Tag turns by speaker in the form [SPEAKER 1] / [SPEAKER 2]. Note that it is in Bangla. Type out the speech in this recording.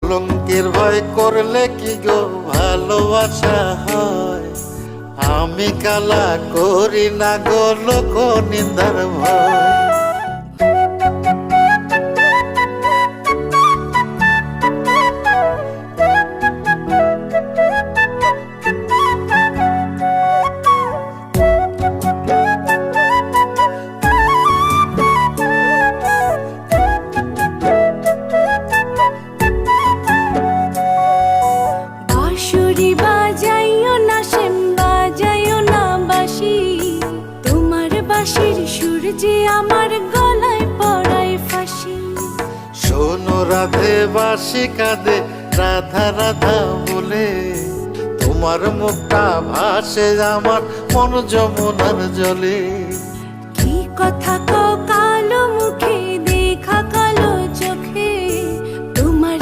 [SPEAKER 1] কলঙ্কের ভয় করলে কি গো ভালোবাসা হয়? আমি কালা করি না গো লোক নিন্দার ভয়।
[SPEAKER 2] যে আমার গলায় পড়ায় ফাঁসি।
[SPEAKER 1] শোনো রাধে বাঁশি কাঁদে রাধা রাধা বলে, তোমার মুখটা ভাসে আমার মন যমুনার জলে।
[SPEAKER 2] কি কথা কও